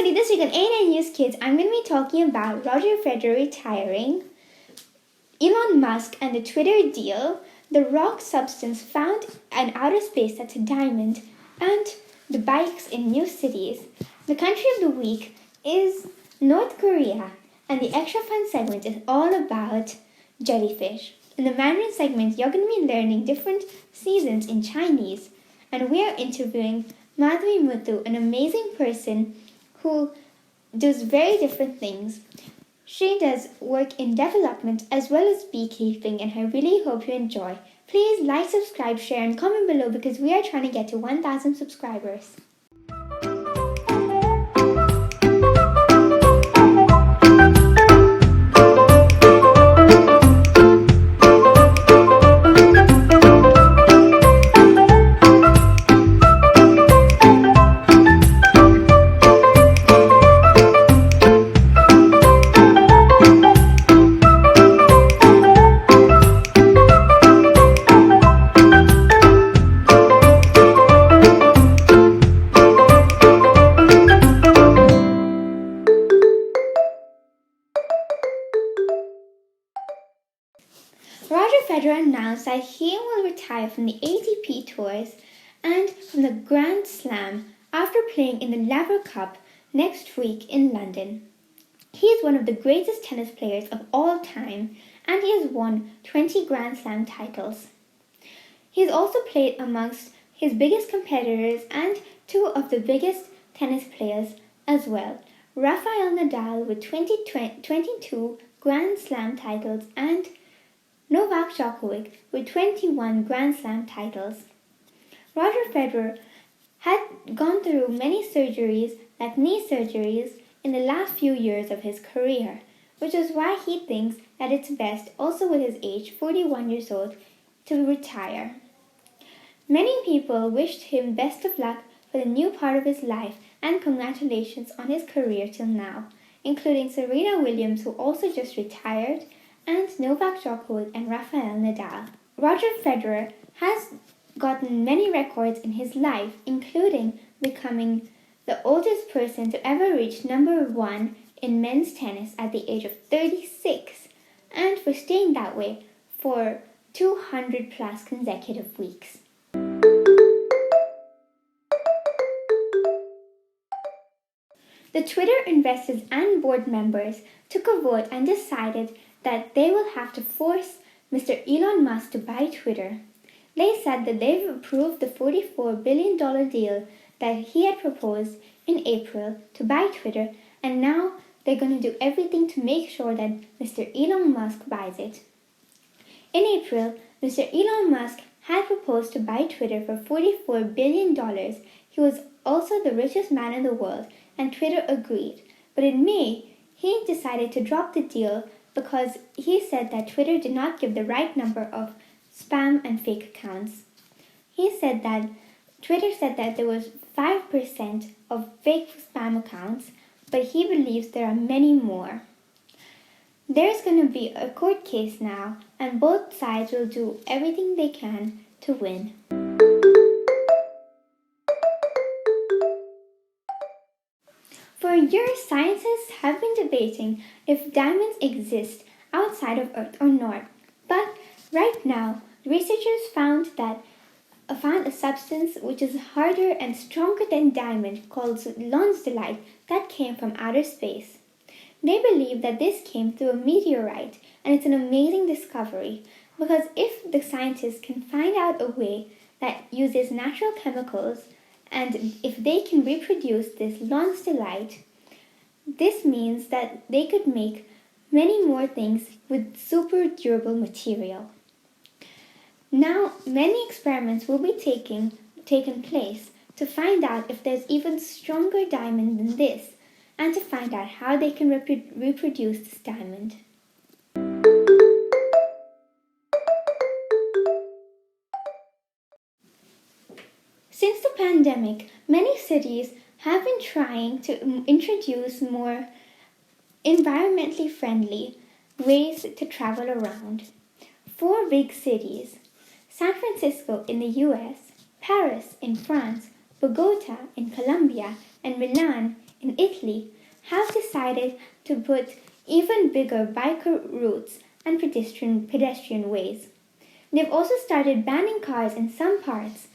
everybody, this week on A9 News Kids, I'm going to be talking about Roger Federer retiring, Elon Musk and the Twitter deal, the rock substance found in outer space that's a diamond, and the bikes in new cities. The country of the week is North Korea, and the extra fun segment is all about jellyfish. In the Mandarin segment, you're going to be learning different seasons in Chinese, and we are interviewing Madvee Muthu, an amazing person who does very different things. She does work in development as well as beekeeping, and I really hope you enjoy. Please like, subscribe, share, and comment below because we are trying to get to 1,000 subscribers. Roger Federer announced that he will retire from the ATP tours and from the Grand Slam after playing in the Laver Cup next week in London. He is one of the greatest tennis players of all time, and he has won 20 Grand Slam titles. He has also played amongst his biggest competitors and two of the biggest tennis players as well, Rafael Nadal with 22 Grand Slam titles and Novak Djokovic with 21 Grand Slam titles. Roger Federer had gone through many surgeries, like knee surgeries, in the last few years of his career, which is why he thinks that it's best, also with his age, 41 years old, to retire. Many people wished him best of luck for the new part of his life and congratulations on his career till now, including Serena Williams, who also just retired, and Novak Djokovic and Rafael Nadal. Roger Federer has gotten many records in his life, including becoming the oldest person to ever reach number 1 in men's tennis at the age of 36, and for staying that way for 200 plus consecutive weeks. The Twitter investors and board members took a vote and decided that they will have to force Mr. Elon Musk to buy Twitter. They said that they've approved the $44 billion deal that he had proposed in April to buy Twitter, and now they're going to do everything to make sure that Mr. Elon Musk buys it. In April, Mr. Elon Musk had proposed to buy Twitter for $44 billion. He was also the richest man in the world, and Twitter agreed. But in May, he decided to drop the deal because he said that Twitter did not give the right number of spam and fake accounts. He said that Twitter said that there was 5% of fake spam accounts, but he believes there are many more. There's going to be a court case now, and both sides will do everything they can to win. For years, scientists have been debating if diamonds exist outside of Earth or not. But right now, researchers found a substance which is harder and stronger than diamond called lonsdaleite that came from outer space. They believe that this came through a meteorite, and it's an amazing discovery because if the scientists can find out a way that uses natural chemicals, and if they can reproduce this lonsdaleite, this means that they could make many more things with super durable material. Now, many experiments will be taken place to find out if there's even stronger diamond than this, and to find out how they can reproduce this diamond. Since the pandemic, many cities have been trying to introduce more environmentally friendly ways to travel around. 4 big cities: San Francisco in the US, Paris in France, Bogota in Colombia, and Milan in Italy have decided to put even bigger biker routes and pedestrian ways. They've also started banning cars in some parts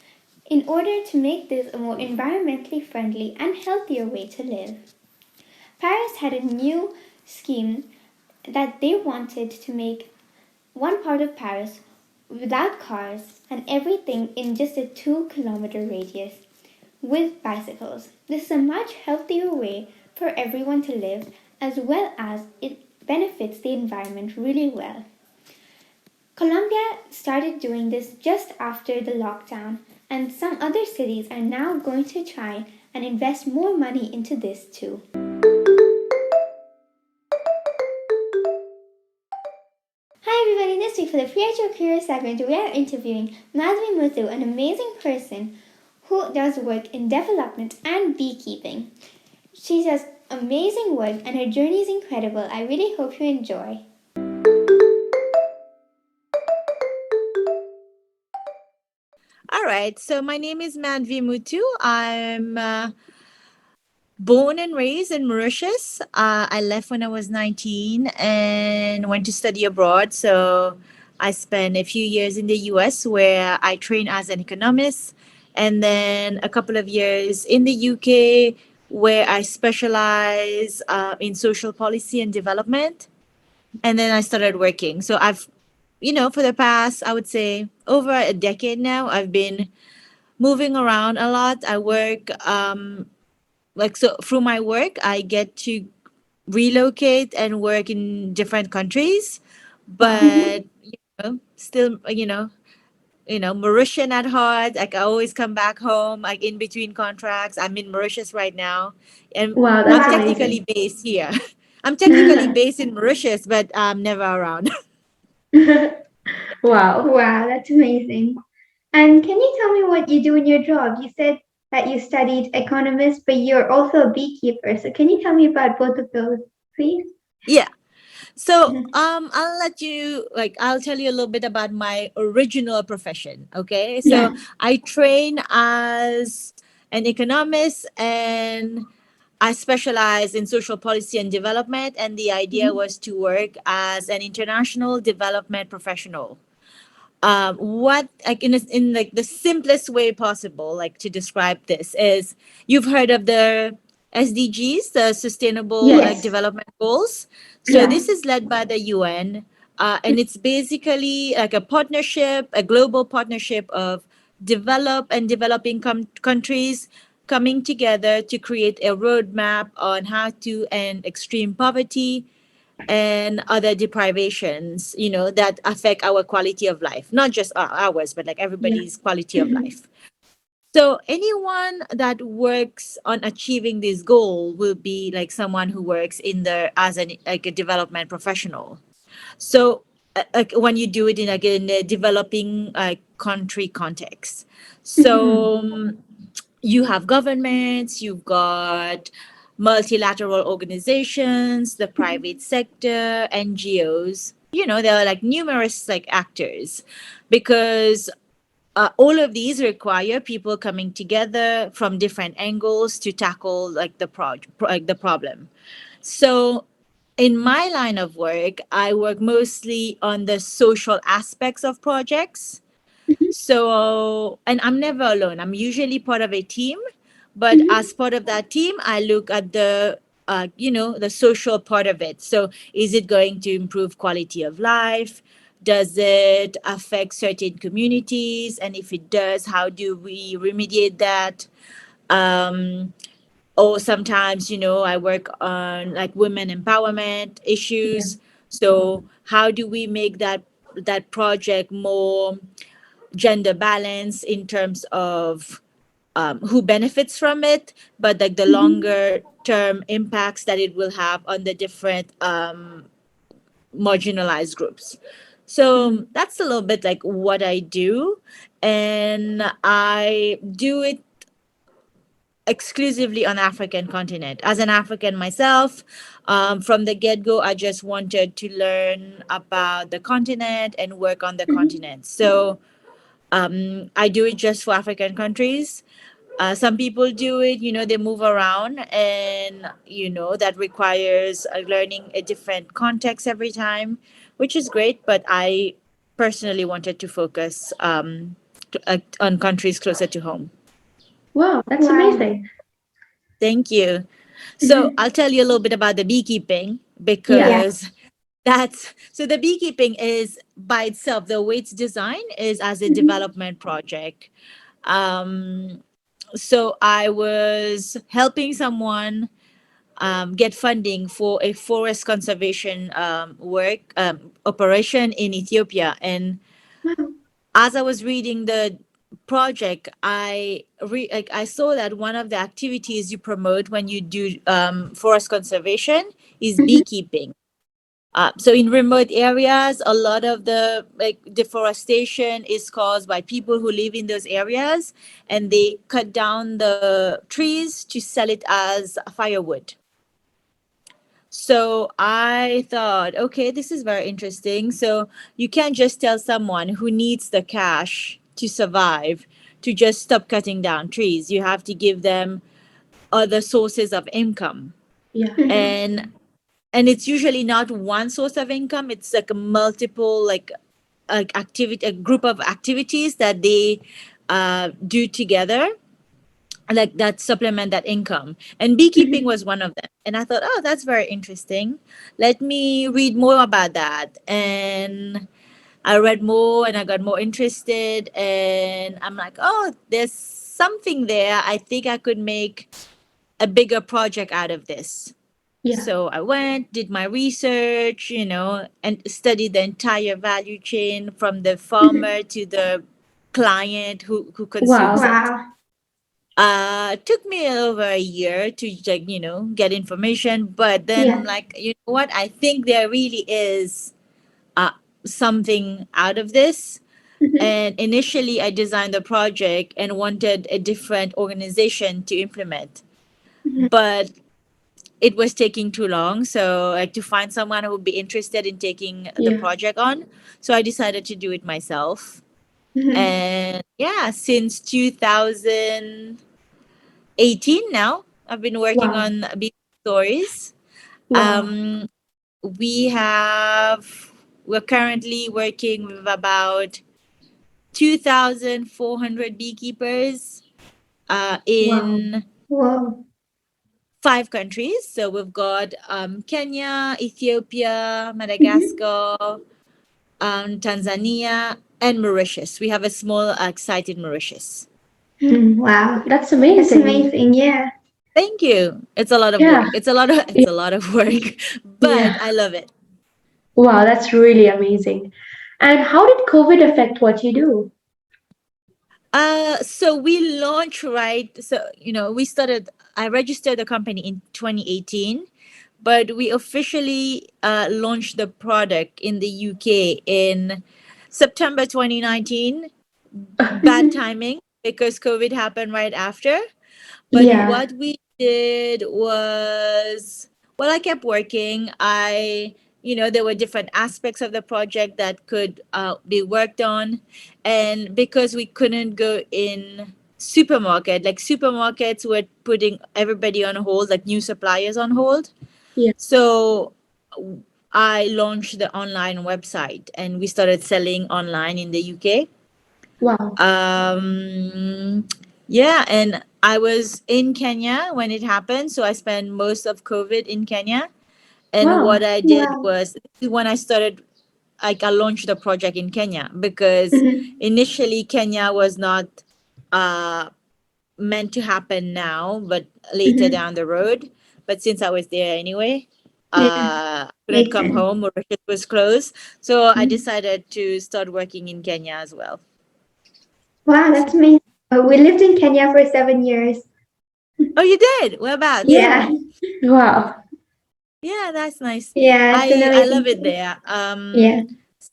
in order to make this a more environmentally friendly and healthier way to live. Paris had a new scheme that they wanted to make one part of Paris without cars and everything in just a 2-kilometer radius with bicycles. This is a much healthier way for everyone to live as well as it benefits the environment really well. Colombia started doing this just after the lockdown, and some other cities are now going to try and invest more money into this too. Hi everybody, this week for the Create Career segment, we are interviewing Madvee Muthu, an amazing person who does work in development and beekeeping. She does amazing work and her journey is incredible. I really hope you enjoy. All right. So my name is Madvee Muthu. I'm born and raised in Mauritius. I left when I was 19 and went to study abroad. So I spent a few years in the US where I trained as an economist, and then a couple of years in the UK where I specialize in social policy and development. And then I started working. So for the past, I would say, over a decade now, I've been moving around a lot. I work so through my work, I get to relocate and work in different countries, but still, Mauritian at heart. Like I always come back home. Like in between contracts, I'm in Mauritius right now, and Wow, I'm that's technically amazing. based here. I'm technically based in Mauritius, but I'm never around. Wow. Wow, that's amazing. And can you tell me what you do in your job? You said that you studied economist, but you're also a beekeeper. So can you tell me about both of those, please? Yeah. So Mhm. I'll tell you a little bit about my original profession. Okay. So Yeah. I train as an economist and I specialize in social policy and development, and the idea Mhm. was to work as an international development professional. What like in like the simplest way possible, like to describe this is you've heard of the SDGs, the Sustainable Yes. Development Goals. So Yeah. this is led by the UN, and it's basically like a partnership, a global partnership of developing countries coming together to create a roadmap on how to end extreme poverty and other deprivations, that affect our quality of life, not just ours, but like Yeah. everybody's quality of Mhm. life. So anyone that works on achieving this goal will be like someone who works in the as an like a development professional. So like when you do it in a developing country context. Mhm. So you have governments, you've got multilateral organizations, the private sector, NGOs. There are like numerous like actors because all of these require people coming together from different angles to tackle like like the problem. So in my line of work, I work mostly on the social aspects of projects. Mhm. So, and I'm never alone. I'm usually part of a team, but Mhm. as part of that team, I look at the social part of it. So, is it going to improve quality of life? Does it affect certain communities? And if it does, how do we remediate that? Um, or sometimes, I work on like women empowerment Yeah. issues. So, how do we make that project more gender balance in terms of who benefits from it, but like the Mhm. longer term impacts that it will have on the different marginalized groups. So Mhm. that's a little bit like what I do. And I do it exclusively on African continent. As an African myself, from the get-go, I just wanted to learn about the continent and work on the Mhm. continent. So I do it just for African countries. Some people do it, they move around, and that requires learning a different context every time, which is great. But I personally wanted to focus on countries closer to home. Wow, that's Wow. amazing. Thank you. So Mhm. I'll tell you a little bit about the beekeeping, Yeah. because so the beekeeping is by itself, the way it's designed is as a Mhm. development project. Um, so I was helping someone get funding for a forest conservation work operation in Ethiopia. And Wow. as I was reading the project, I saw that one of the activities you promote when you do forest conservation is Mhm. beekeeping. So in remote areas, a lot of the deforestation is caused by people who live in those areas, and they cut down the trees to sell it as firewood. So I thought, okay, this is very interesting. So you can't just tell someone who needs the cash to survive to just stop cutting down trees. You have to give them other sources of income. Yeah. Mhm. And it's usually not one source of income. It's like a multiple activity, a group of activities that they do together, like that supplement that income. And beekeeping Mhm. was one of them. And I thought, oh, that's very interesting. Let me read more about that. And I read more and I got more interested. And I'm like, oh, there's something there. I think I could make a bigger project out of this. Yeah. So I went, did my research, and studied the entire value chain from the Mhm. farmer to the client who consumes Wow. it. Wow. Took me over a year to like, get information, but then Yeah. I'm like, you know what? I think there really is uh, something out of this. Mhm. And initially, I designed the project and wanted a different organization to implement, Mhm. but it was taking too long. So, like, to find someone who would be interested in taking the Yeah. project on. So, I decided to do it myself. Mhm. And yeah, since 2018 now, I've been working Wow. on Beat Stories. Wow. Um, we have, we're currently working with about 2,400 beekeepers Wow. in Wow. 5 countries. So we've got Kenya, Ethiopia, Mhm. Madagascar, Tanzania, and Mauritius. We have a small site in Mauritius. Mhm. Wow. That's That's amazing. amazing. Yeah. Thank you. It's a lot of Yeah. work. It's a lot of work, but Yeah. I love it. Wow, that's really amazing. And how did COVID affect what you do? So we launched, right. So, I registered the company in 2018, but we officially launched the product in the UK in September 2019. Bad Mhm. timing because COVID happened right after. But Yeah. what we did was, well, I kept working. There were different aspects of the project that could be worked on. And because we couldn't go in supermarkets were putting everybody on hold, like new suppliers on hold. Yeah. So I launched the online website and we started selling online in the UK. Wow. Um, yeah, and I was in Kenya when it happened, so I spent most of COVID in Kenya. And what Wow. I did Wow. was when I started, like, I launched the project in Kenya because Mhm. initially Kenya was not uh, meant to happen now, but later Mhm. down the road. But since I was there anyway, Yeah. couldn't Makes come sense. home. Mauritius was closed, so I Mhm. decided to start working in Kenya as well. Wow, that's amazing. We lived in Kenya for 7 years. Oh, you did? Whereabouts? Yeah. Wow. Yeah, that's nice. Yeah, it's an I amazing love it place. there. Yeah.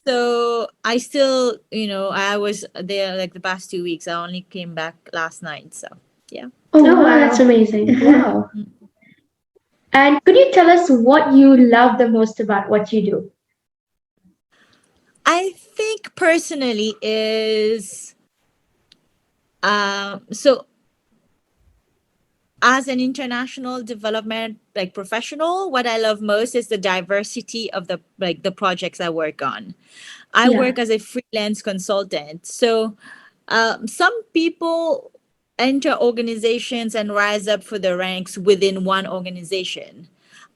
So I still, I was there like the past 2 weeks. I only came back last night. So yeah. Oh, Oh, wow, that's wow. amazing. Wow. Mm. And could you tell us what you love the most about what you do? I think personally is so as an international development like professional, what I love most is the diversity of the projects I work on. I Yeah. work as a freelance consultant. So some people enter organizations and rise up for the ranks within one organization.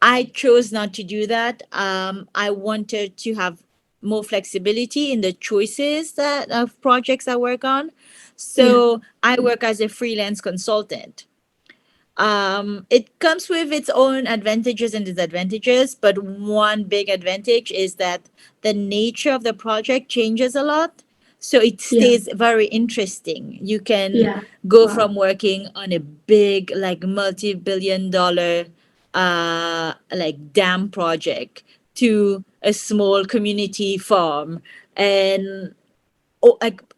I chose not to do that. I wanted to have more flexibility in the choices that of projects I work on. Yeah. So I work as a freelance consultant. It comes with its own advantages and disadvantages, but one big advantage is that the nature of the project changes a lot. So it Yeah. stays very interesting. You can Yeah. go Wow. from working on a big, like multi-billion dollar, like dam project to a small community farm. And,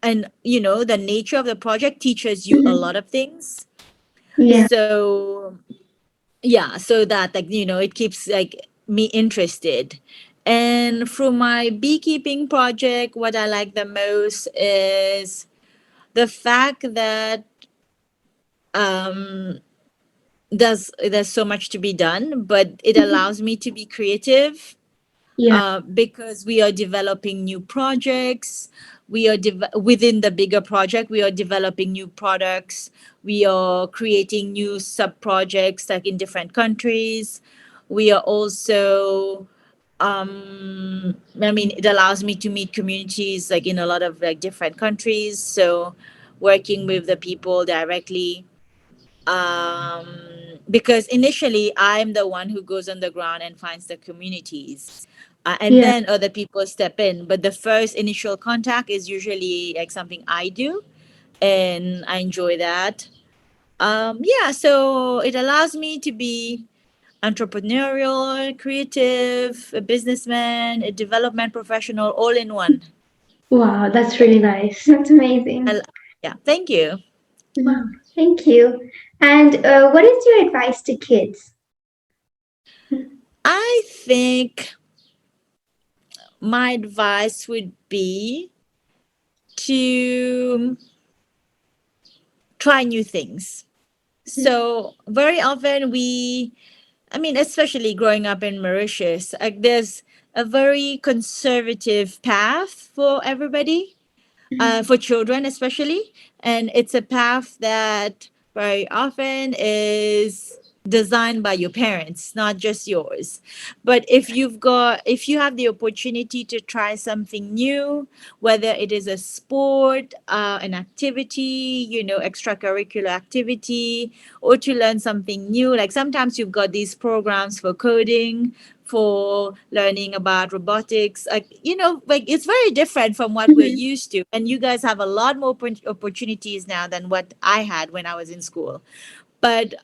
and the nature of the project teaches you a Mhm. lot of things. Yeah. So yeah, so that it keeps like me interested. And for my beekeeping project, what I like the most is the fact that um there's so much to be done, but it Mhm. allows me to be creative, Yeah. because we are developing new projects. We are within the bigger project, we are developing new products. We are creating new sub projects like in different countries. We are also, I mean, it allows me to meet communities like in a lot of like different countries. So working with the people directly, um, because initially I'm the one who goes on the ground and finds the communities, and Yeah. then other people step in. But the first initial contact is usually like something I do, and I enjoy that. Yeah, so it allows me to be entrepreneurial, creative, a businessman, a development professional, all in one. Wow, that's really nice. That's amazing. I, yeah, thank you. Wow. Mhm. Thank you. And what is your advice to kids? I think my advice would be to try new things. So very often I mean, especially growing up in Mauritius, there's a very conservative path for everybody, Mhm. for children especially, and it's a path that very often is designed by your parents, not just yours. But if you have the opportunity to try something new, whether it is a sport, an activity, extracurricular activity, or to learn something new, like sometimes you've got these programs for coding, for learning about robotics, like like it's very different from what we're Mhm. used to, and you guys have a lot more opportunities now than what I had when I was in school. But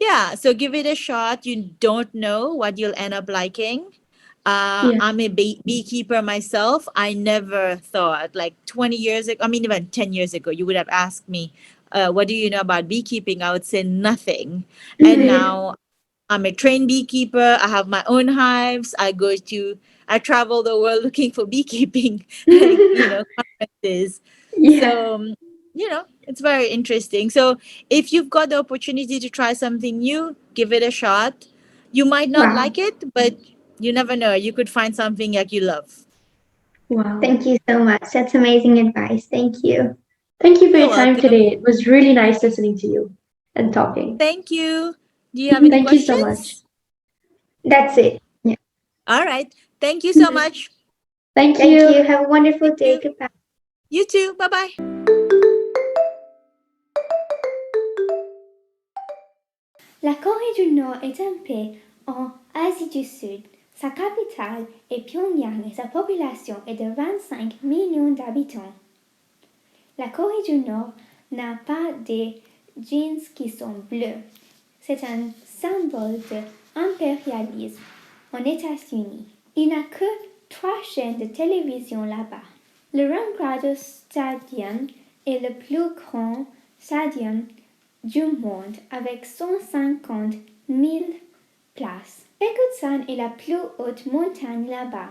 yeah, so give it a shot. You don't know what you'll end up liking. Yeah. I'm a beekeeper myself. I never thought, like 20 years ago, I mean, even 10 years ago, you would have asked me, what do you know about beekeeping? I would say nothing. And Mhm. now I'm a trained beekeeper. I have my own hives. I travel the world looking for beekeeping, like, conferences. Yeah. So, it's very interesting. So, if you've got the opportunity to try something new, give it a shot. You might not Wow. like it, but you never know. You could find something that you love. Wow. Thank you so much. That's amazing advice. Thank you. Thank you for You're your time welcome. today. It was really nice listening to you and talking. Thank you. Do you have Mhm. any Thank you so much. questions? That's it. Yeah. All right. Thank you so Mhm. much. Thank Thank you. you. Have a wonderful Thank day. you. Goodbye. You too. Bye bye. La Corée du Nord est un pays en Asie du Sud. Sa capitale est Pyongyang et sa population est de 25 millions d'habitants. La Corée du Nord n'a pas de jeans qui sont bleus. C'est un symbole d'impérialisme aux États-Unis. Il n'y a que 3 chaînes de télévision là-bas. Le Rangrado Stadium est le plus grand stadium du monde avec 150 000 places. Pekutsan est la plus haute montagne là-bas,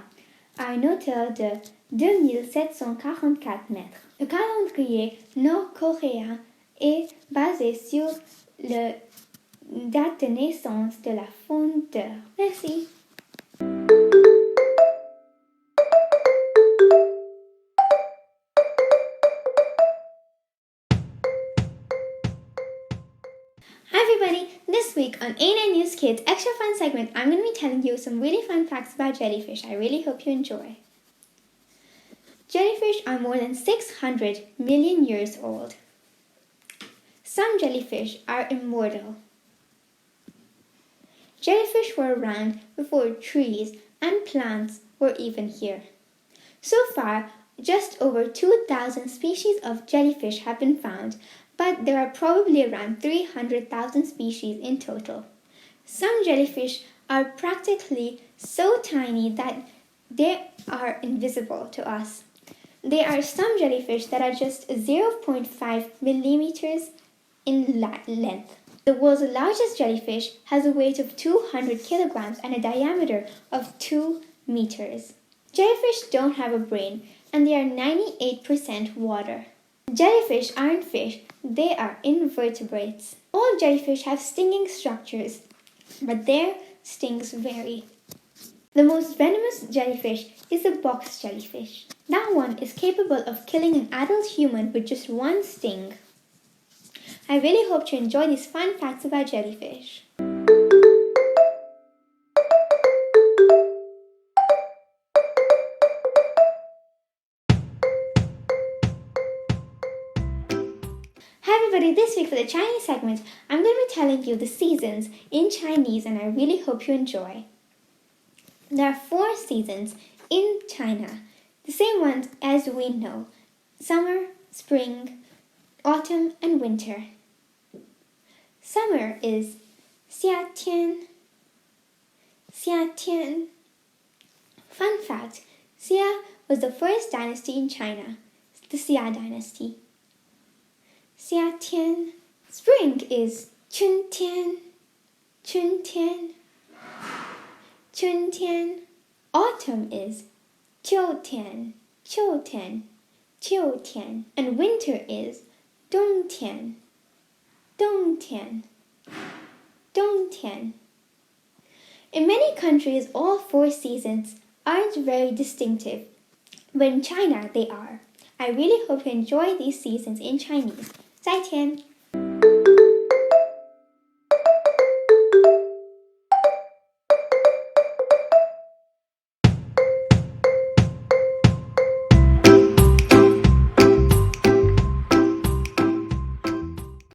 à une hauteur de 2744 mètres. Le calendrier nord-coréen est basé sur la date de naissance de la fondeur. Merci. Hi everybody! This week on A9 News Kids Extra Fun segment, I'm going to be telling you some really fun facts about jellyfish. I really hope you enjoy. Jellyfish are more than 600 million years old. Some jellyfish are immortal. Jellyfish were around before trees and plants were even here. So far, just over 2,000 species of jellyfish have been found, but there are probably around 300,000 species in total. Some jellyfish are practically so tiny that they are invisible to us. There are some jellyfish that are just 0.5 millimeters in length. The world's largest jellyfish has a weight of 200 kilograms and a diameter of 2 meters. Jellyfish don't have a brain and they are 98% water. Jellyfish aren't fish, they are invertebrates. All jellyfish have stinging structures, but their stings vary. The most venomous jellyfish is the box jellyfish. That one is capable of killing an adult human with just one sting. I really hope you enjoy these fun facts about jellyfish. Hi everybody, this week for the Chinese segment, I'm going to be telling you the seasons in Chinese and I really hope you enjoy. There are 4 seasons in China, the same ones as we know: summer, spring, autumn, and winter. Summer is 夏天. Fun fact, Xia was the first dynasty in China, the Xia dynasty. 夏天. Spring is 春天. Autumn is 秋天. And winter is 冬天. In many countries, all 4 seasons aren't very distinctive, but in China they are. I really hope you enjoy these seasons in Chinese. 再见.